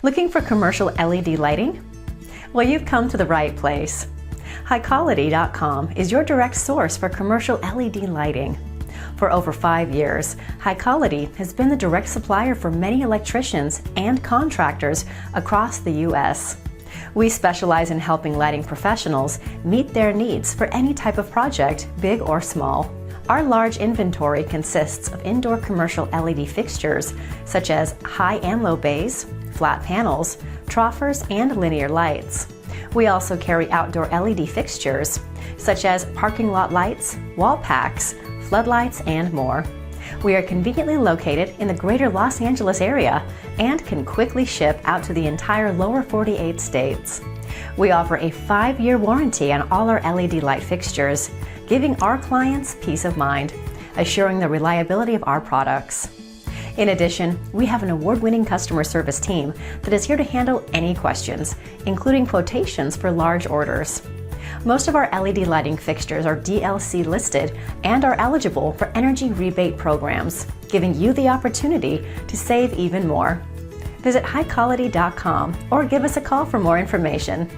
Looking for commercial LED lighting? Well, you've come to the right place. HighQuality.com is your direct source for commercial LED lighting. For over 5 years, High Quality has been the direct supplier for many electricians and contractors across the U.S. We specialize in helping lighting professionals meet their needs for any type of project, big or small. Our large inventory consists of indoor commercial LED fixtures such as high and low bays, flat panels, troffers, and linear lights. We also carry outdoor LED fixtures such as parking lot lights, wall packs, floodlights, and more. We are conveniently located in the greater Los Angeles area and can quickly ship out to the entire lower 48 states. We offer a 5-year warranty on all our LED light fixtures, giving our clients peace of mind, assuring the reliability of our products. In addition, we have an award-winning customer service team that is here to handle any questions, including quotations for large orders. Most of our LED lighting fixtures are DLC listed and are eligible for energy rebate programs, giving you the opportunity to save even more. Visit highquality.com or give us a call for more information.